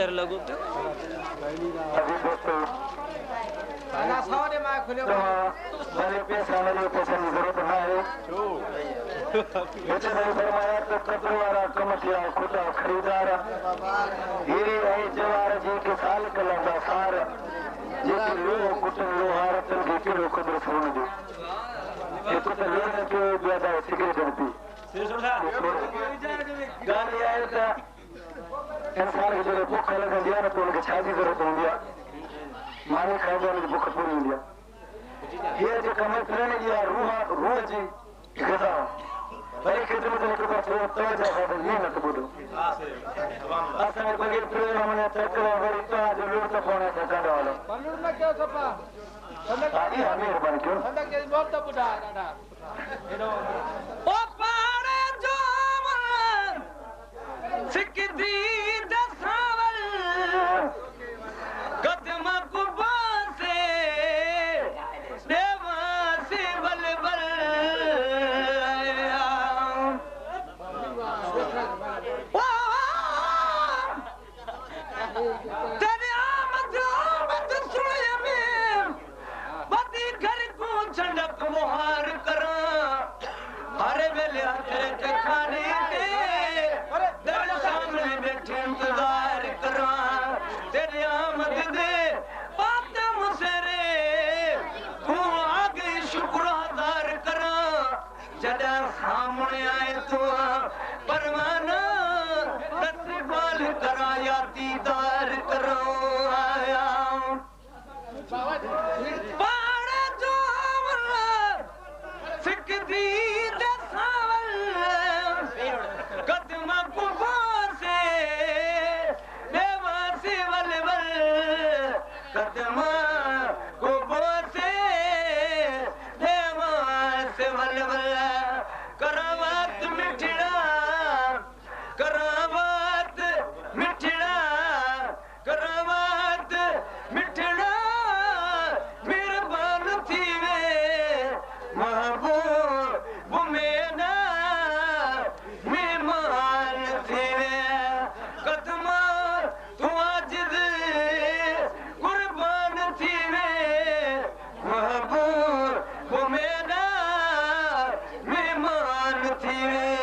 कर लगो तो अभी दोस्तों खाना सारे मां खुले मेरे पैसा की जरूरत ना है बेटे ने फरमाया तो कतरों वाला कमटिया खुदा खरीदार हीरे है जवार जी के साल कलंदा सार जी के लो कुटन लो हारत के किलो कदर सोन जो ये तो लेने के ज्यादा सिगरेट पी गाली आए था इंसान के जो भूख लगा दिया ना तो उनके छाती जरूरत हो गया माने खाए तो उनकी भूख पूरी हो गया ये जो कमर करने दिया रूह जी गदा बड़े खिदमत ने को तो जा है ये ना तो बोलो असने बगे प्रेम हमने तक बड़ी तो आज लोग तो कोने से कर वाला बलूर में क्यों छपा आदि हमें बन क्यों ठंडक के बहुत तो बुढ़ा दादा ओ पाड़े जो सिकदी दसावल कदम कुबा से देवा से बलबल तेरे आमद सुने में बदी घर को झंडक मुहार करा हरे वेले के खाने दे तेरे सामने बैठे इंतजार करा तेरे आमद दे बात मुसरे तू आगे शुक्र अदार करा जदा सामने आए तो परवाना इस्तकबाल करा या दीदार करो आया पाड़े जो सिकदी दसावल कदम कुबा से देवा से बलबल कदम कुबा से देवा से बलबल करावत मिठड़ा करावत मिठड़ा करावत मिठड़ा मेहरबान थी वे महबूब मेरा मेहमान थी वे कदम तू आज कुर्बान थी वे महबूब मेरा मेहमान थी वे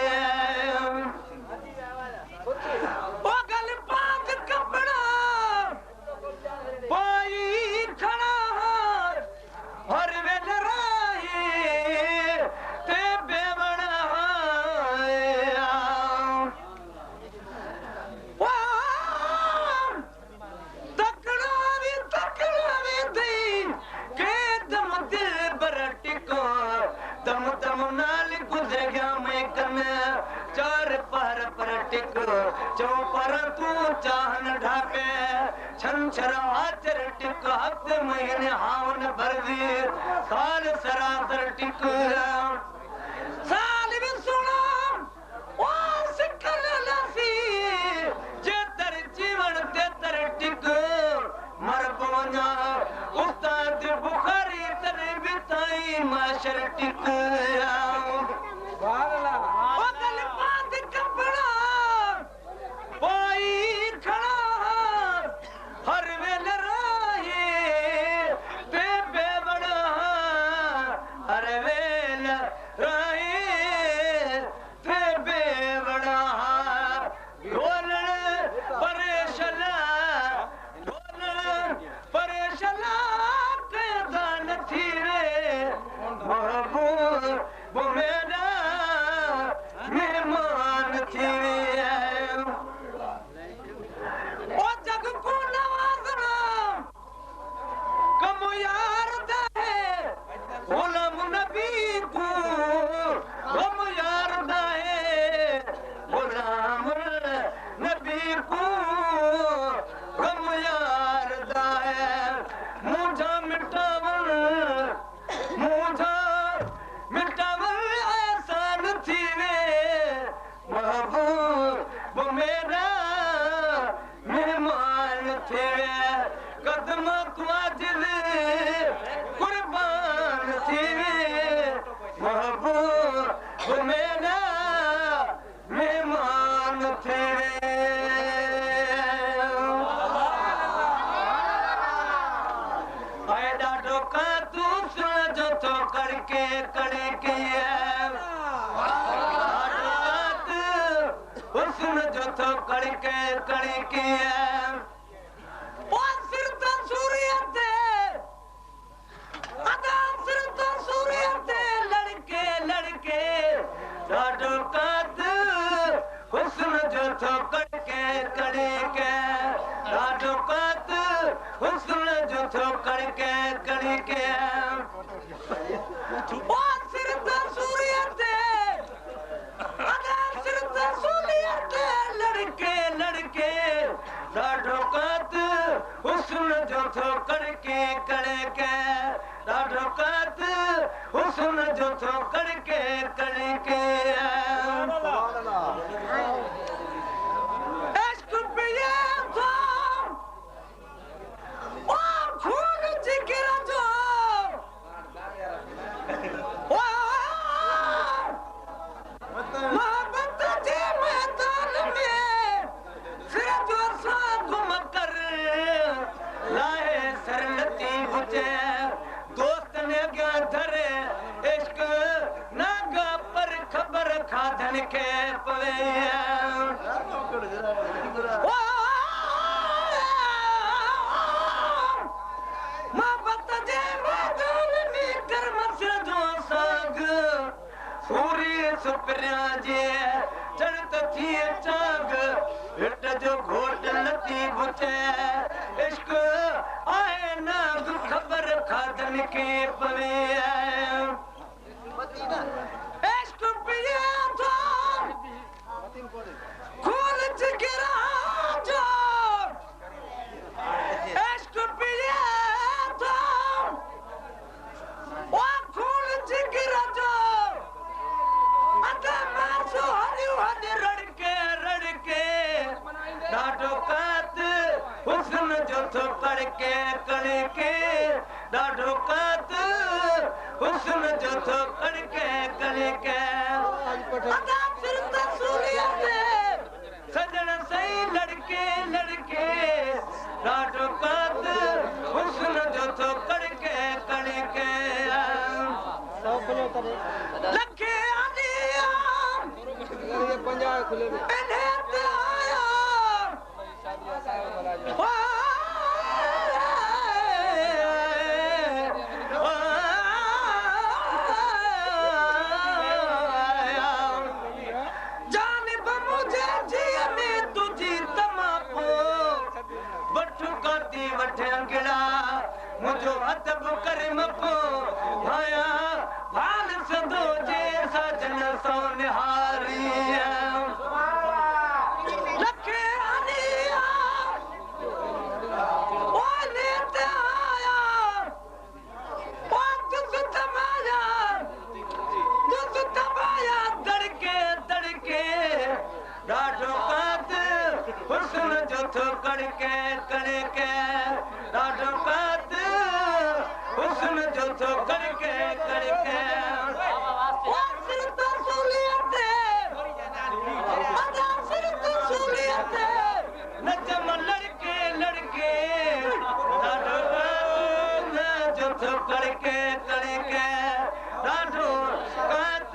ओ गल पाक कपड़ा पाई खड़ा हर वेल राही ते बेवड़ा तकड़ा भी दी के दम दिल पर टिको दम दम नाल गुजर गया मैं कने चार पर टिको चौपर तू चाहन ढाके छनछरा आचर टिक हफ्ते महीने हावन भर दी साल सरासर टिक साल भी सुनो ओ सिकल लसी जे तर जीवन ते तर टिक मर पवना उस्ताद बुखारी तने बिताई माशर टिक वाला ओ गल बात कपड़ा पाई खड़ा हर वेल राही ते बेवड़ा हर वेल राही ते बेवड़ा ढोलण परेशला के दान थी रे महबूब मेरा मेहमान थी रे ओ जग को नवाजना कम यार दे गुलाम नबी को कम यार दे गुलाम नबी को कम यार दे मुझा मिटावन एहसान थी वे महबूब मेरा मेहमान थे कदम कुआजिल कुर्बान थी वे महबूब मेरा मेहमान थे कड़ी के और सिर तो सूर्य ते अदा सिर तो सूर्य ते लड़के लड़के डाडो कात हुस्न जो थो करके कड़ी के डाडो कात हुस्न जो थो करके कड़ी के और सिर तो सूर्य ते अदा सिर तो सूर्य ते लड़के लड़के डाडो कात हुस्न जो थो करके कड़े के डाडो कात हुस्न जो थो करके कड़े के इश्क पिए तो ओ खून जिगर जो मोहब्बत के मैदान में फिर जो सा घूम कर लाए सरलती बुझे दोस्त ने क्या धरे इश्क नागा पर खबर खाधन के पवे मोहब्बत के मैदान में कर्म से जो साग सूर्य सुपरिया जे चढ़त थी चाग हिट जो घोट नती बुचे इश्क आए ना खबर खादन के पवे इश्क पिया तो खून जिगरा जो इश्क पिया तो वो खून जिगरा जो अदा मासो हरियो हद रड़के डाडो कात हुस्न जो थो करके कड़के डाडो कात हुस्न जो थो करके कड़के अदा सिर तो सूर्य ते सजन सही लड़के लड़के डाडो कात हुस्न जो थो करके कड़के लखे ये पंजाब खुले में जानब मुझे जिया में तुझी तमापो बठू काती वठे अंगड़ा मुझो अदब करे मपो भाया भाल सदो जे सजन सो निहारी लखे आनिया ओ लेते आया ओ तुझ तमाया दड़के दड़के डाडो कात हुस्न जो थो करके कड़के डाडो कात हुस्न जो थो करके कड़के ओ सिर तो सूर्य ते अदा सिर तो सूर्य ते नचम लड़के लड़के डाडो कात जो थो करके कड़के डाडो कात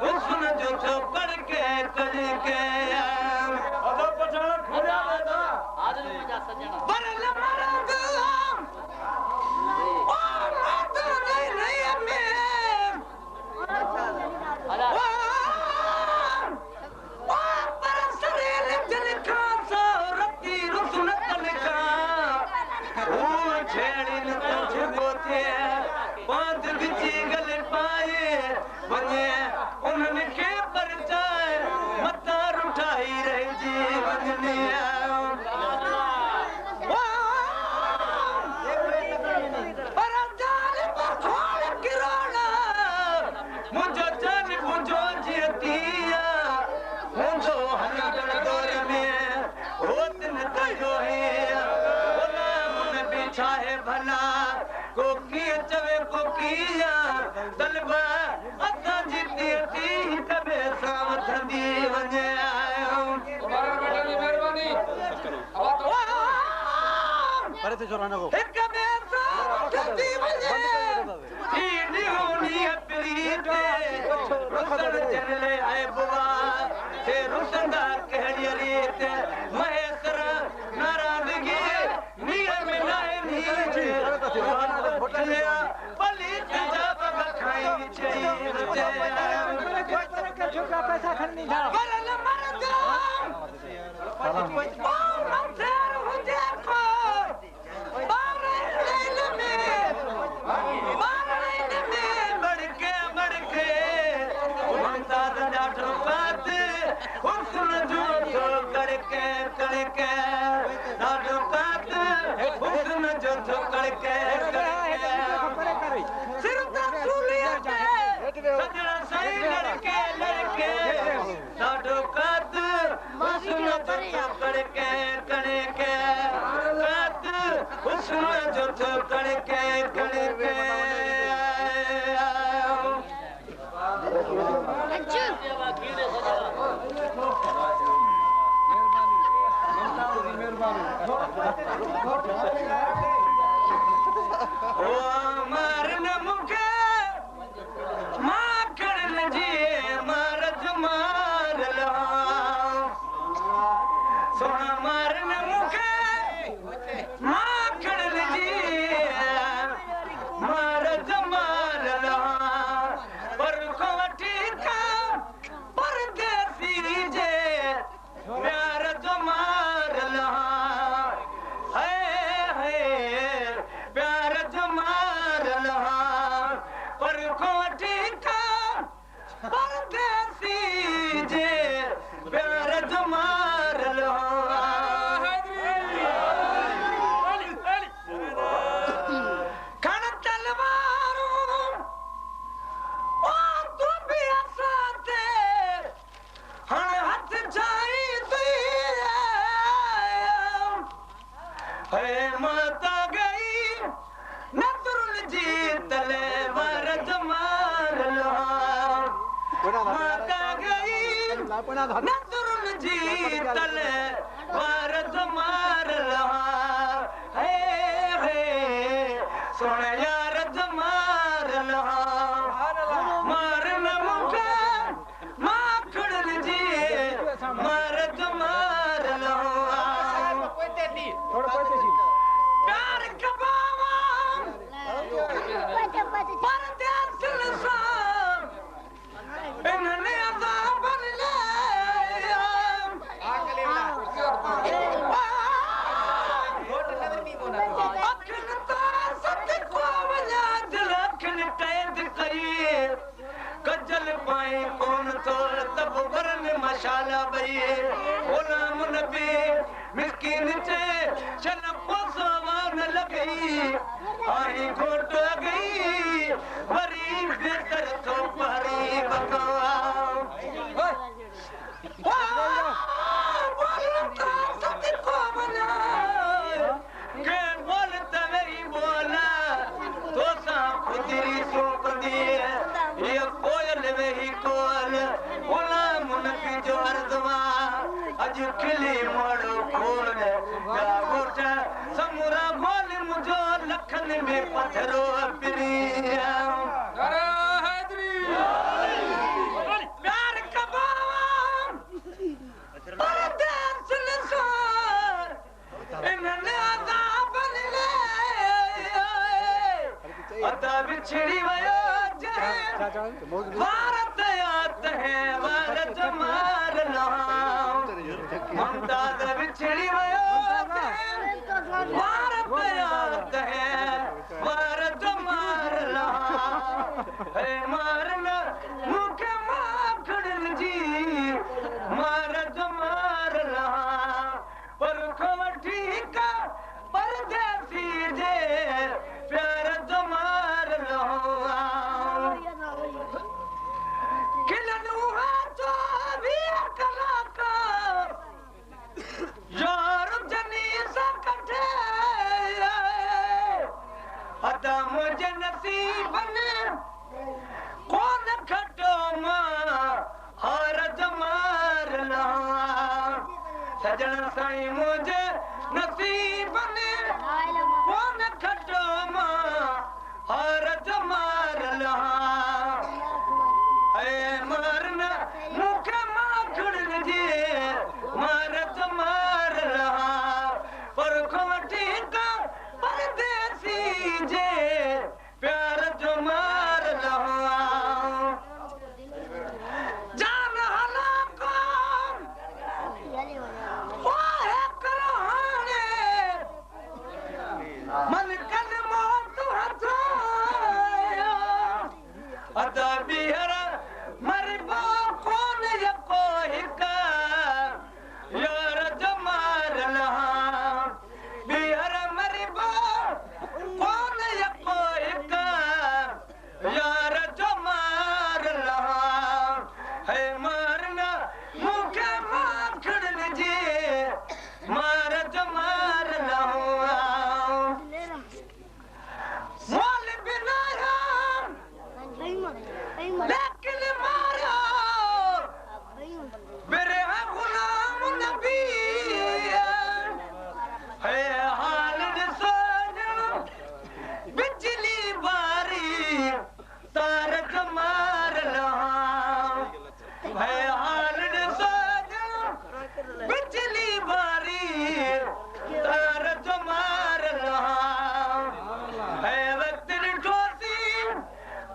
हुस्न जो थो करके कड़के अदा पठान खुदा दा आदमी मजा सजना बरल मरग ओ मत नहीं में ओ परसरे लिखल का सो रती रुसन तलका ओ छेड़ी न कुछ बोते पांच बिची गल पाए बने उन्होंने के परचाए मता उठाई रही जी बजने मुझो चल मुझो जितिया मुझो हरिदर दौर में होत न तयो है बोला मन बिछाए भला को किए चवे को किया तलबा अता जिती थी तबे सावत दी वने आयो मेहरबानी अरे ते जोराना को एक बे सावत दी वने ई निहोनी प्रीते रुसन चले आए बुआ ते रुसंदा कहड़ी रीते परल मरदा ओ मंतर हुजे को बारैन में बड़के मुमताज डाठो बात हुस्न जो करके डाठो बात हुस्न जो करके सिर तसूलिया के सजना सही लड़के डाठो बात हुस्न जो करके बात हुस्न जो करके ओ मारन मुखे माखन जी मारत मार ला सोना मारन मुखे माखन जी मारत मार ला पर को ठीका परदेसी जे प्यार तो मार ला प्यार तो मार ला पर को ठीका परदेसी जे प्यार तो मार ला कण तलवारों और तू भी आसाते हण हाथ जाई है माता गई नजरुल जी तले वरद मार ला माता गई नजरुल जी तले वरद मार ला हे सोने यारद मार ला मारन मुखे माखड़न जी मारद मार ला प्यार कबावा परदेस लसाम इन्हने अज़ाब ले अखिन तार सत को वजा दिल अखिन कैद कई कजल पाए कौन तो तब वरन मशाला बई गुलाम नबी मिस्कीन चे चल पोसवान लगई आई घोट गई वरी बेतर तो परी बकवा बोलता सत को बना के बोलता मेरी बोला तो सा खुदरी सोप दिए ये कोयल वही कोयल गुलाम नबी जो अर्दवा अज खिली मोड़ो खोल या गोटा समुरा गोल मुझो लखन में पत्थरो पिरिया अरे हैदरी प्यार कबावा परदेस लसार इन्हने अज़ाब ले अता बिछड़ी वयो जे भारत आत है भारत मार ला मुमताज बिछड़ी वयो भारत आत है भारत मार ला है मारना मुखे माखड़न जी भारत मार ला पर को ठीका परदेसी जे प्यार तो मार ला किलन हुआ तो भी कलाका यार जनी सा कटे अदा मुझे नसीब ने कौन खटो मां हारत मार ला सजन साईं मुझे नसीब ने कौन खटो मां हारत मार ला मारना मुखे माखड़न जी मारत मार ला पर को ठीका परदेसी जे प्यार जो मार ला जान हला है मारना मुखे माफ कर लीजिए मार जो मारना हुआ मोल बिना लेकिन मारो मेरे गुलाम नबी है हाल बिजली बारी तार मार है हाल बिजली बारी तार मार है वक्त ठोसी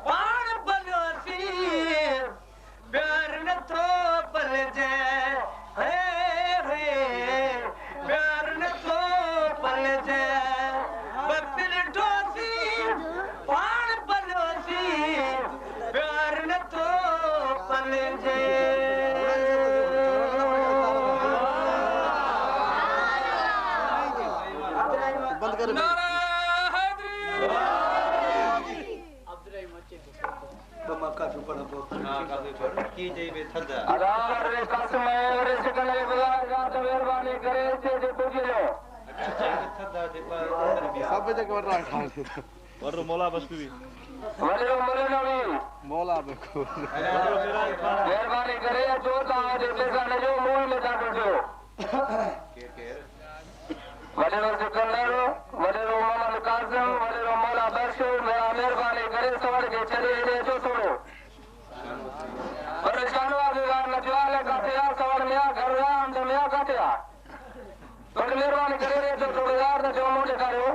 पान बलोसी प्यार न थो पल जाए प्यार न थो पल जाए वक्त ठोसी पान बलोसी प्यार न थो पल मोला बस भी मोला बेको मेहरबानी करे जो तव्हांजे पैसा न जो मुंह में था कजो वडेरो सिकंदर वडेरो मोहम्मद कासिम वडेरो मौला बख्शो मेरा मेहरबानी करे सवड़ के चले दे जो थोड़ो परेशान वाला न जवाले काटिया सवड़ में घर राम में काटिया तो मेहरबानी करे जो थोड़ो यार न जो मुंह दिखाओ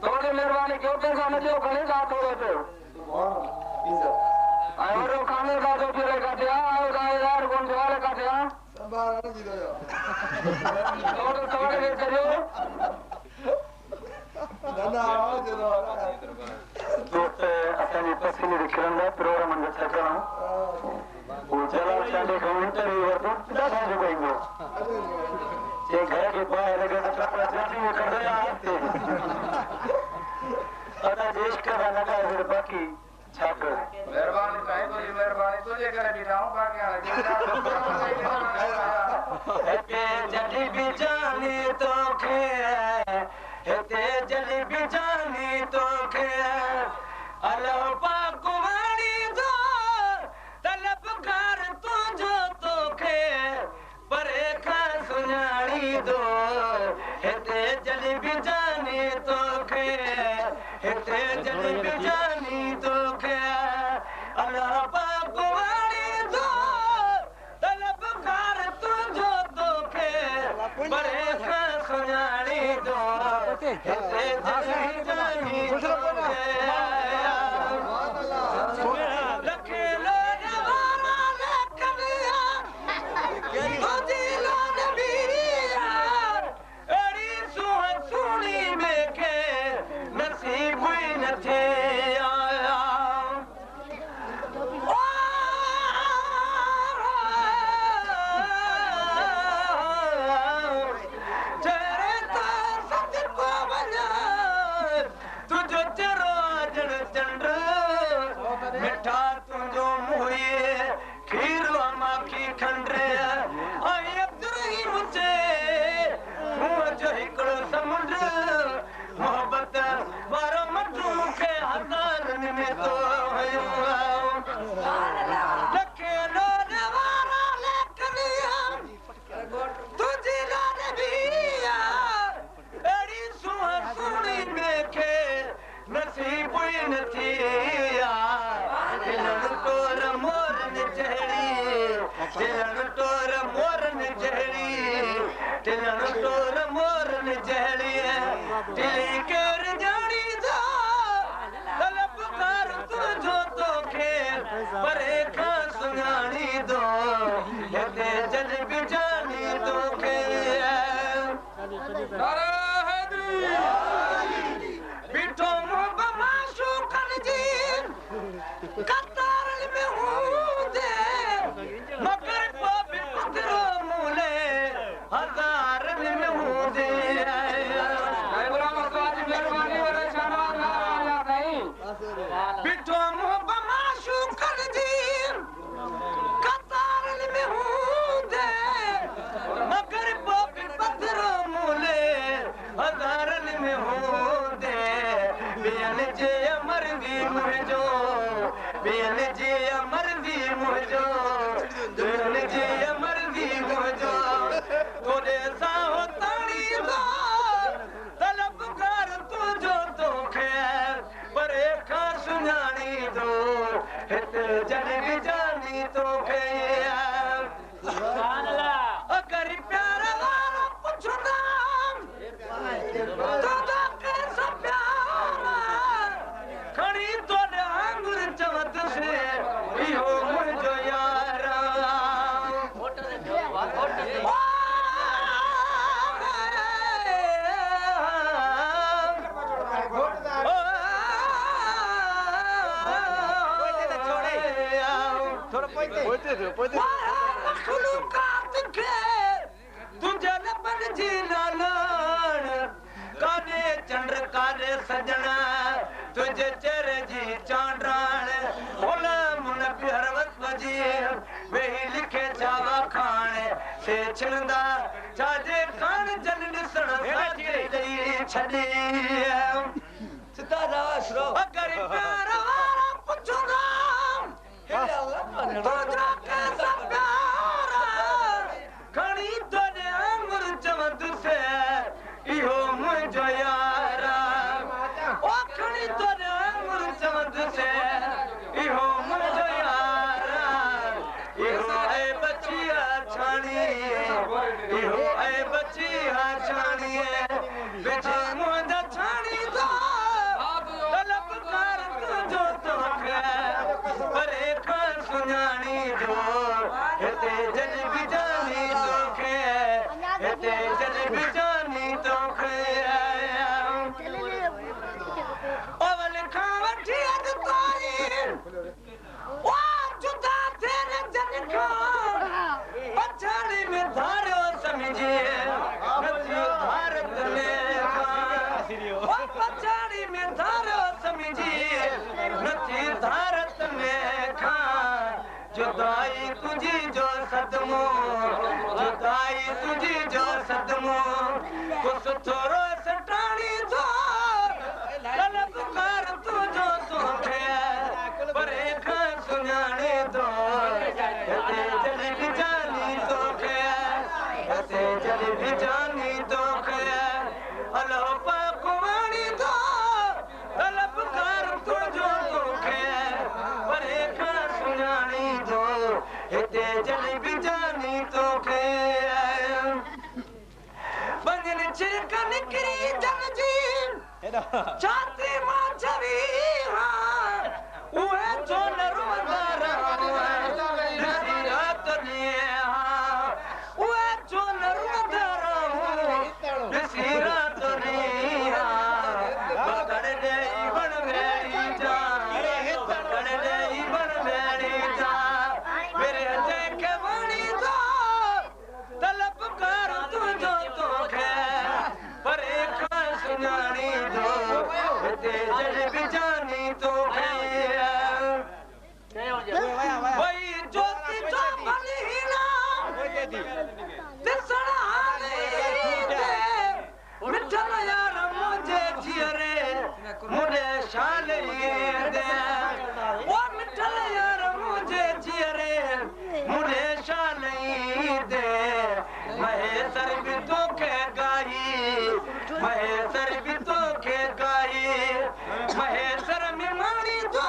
थोड़ी मेहरबानी क्यों पैसा न जो खड़े का थोड़ो तो आयो खाने का जो फिर काटिया आयो यार कौन जवाले काटिया थोड़ो सवड़ के चलो दोस्त असांजी पसीने जी खिलंदा प्रोग्राम जो छा करणो वो जलाल शादी खां इंटरव्यू वठो ॾाढा जो पईंदो जे घर के ॿाहिरि लॻे त कपिड़ा चाटी में कंदो या हफ़्ते असांजे इश्क सां लॻाए फिर बाक़ी छा कर मेहरबानी साईं तुझी मेहरबानी तुझे करे बीठा हूं बाक़ी हिते जॾहिं बि जानी तोखे हिते जॾहिं बि जानी तोखे अलो पाक वाणी जो तलबगार तुंहिंजो तोखे परे खां सुञाणी दो हिते जॾहिं बि जानी तोखे हिते जॾहिं बि जानी तोखे अलो पाक वाणी जो तलबगार तुंहिंजो तोखे परे खां सुञाणी दो हिते जॾहिं बि जानी तोखे बिठो मुंह बमाशू कर जी जी मर्जी मुझो दुल्हन जी मर्जी मुझो तोरे सा ताणी दा तलब कर तुझो तोखे परे खा सुञाणी दो हिते जन भी जानी तोखे अगर प्यार वाला पुछंदा तो कैसा प्यार खड़ी तोड़े आंगुर चमत से इहो मुझो यारा तुझे लपन जी लालण काने चंद्र कारे सजना तुझे चेहरे जी चांडाण बोला मुन प्यारवत बजी वही लिखे चावा खाने से छिंदा चाजे खान जन निसण साथे दई छड़ी सितारा आसरो अगर प्यार वाला पुछूंगा तो जा कैसा प्यार खड़ी तोने आंगुर चमत से इहो मुझो यारा ओ खड़ी तोने आंगुर चमत से इहो मुझो यारा इहो है बचिया छाणी इहो है बचिया छाणी बिछे मुंहिंजा छाणी दो तलब कर तुझो तोखे परे खा सुञाणी दो हिते जन भी जानी तोखे हिते जन भी जानी तोखे अवल खां वठी अॼु ताईं ओ जुदा तेरे जन खां पछाड़ी में धारियो समझे नथी भारत में ओ पछाड़ी में धारियो समझे नथी भारत में जुदाई तुझी जो सदमो जुदाई तुझी जो सदमो कुछ थोरो सटाणी दो तलब कर तुझो तोखे परे खा सुञाणे दो हिते जल भी जानी तोखे हिते जल भी जानी तोखे अलो पाकुवाणी दो तलब कर तुझो तोखे परे खा सुञाणी दो हिते जल भी जानी तोखे बंजन छिड़क निकरी जन जी छाती मां छवी हां उहे चोन रुंदारा ॾिसी रात ॾींहं हां उहे चोन रुंदारा ॾिसी रात ॾींहं हां पकड़ ॾेई बण वेड़ी जा पकड़ ॾेई बण वेड़ी जा मेरे जेके वणी दो तलब कर तुझो तोखे परे खा सुञाणी दो हिते जल भी जानी तोखे वही ज्योति जो बलीना दिसण हाली दे मिठल यार मुझे जियरे मुझे शाल दे ओ मिठल यार मुझे जियरे मुझे शाल दे महेसर भी तोखे गाई महेसर भी तोखे गाई महेसर में माणी दो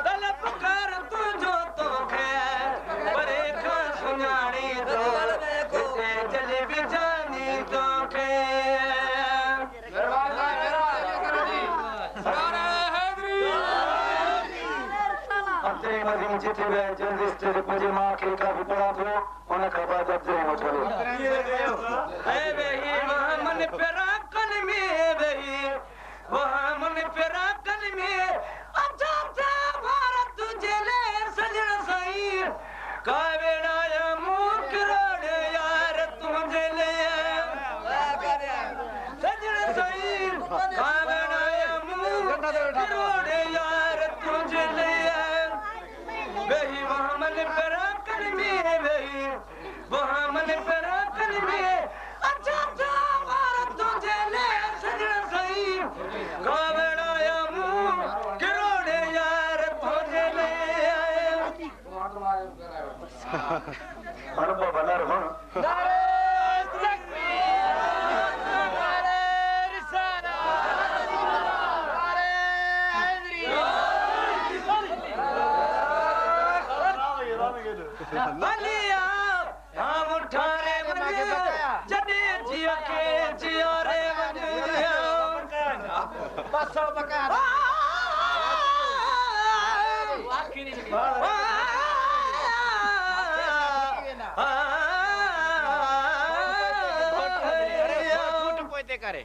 तलब कर तुझो तोखे परे खा सुञाणी दो हिते जल भी जानी तोखे अंतरी मदीन जिथे वे जल्दी स्टेज मुझे मां के काफी पड़ा थो उन का बाद अब जे मोटले ए वही वहां मन पेरा कन में वही वहां मन पेरा कन में अच्छा था भारत तुझे ले सजन सही कावेड़ाया मुख रोड यार तुझे ले सजन सही कावेड़ाया मुख रोड यार तुझे ले वही वहां मन पेरा कन में वही वहां मन पेरा कन में अच्छा था भारत तुझे ले सजन सही कावेड़ाया मुख रोड यार तुझे ले अनुभव बना रहो करे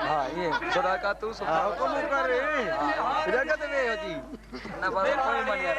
हाँ ये छोड़ा का तू सुना को मुझ पर इधर का तो नहीं होती ना बस कोई मत यार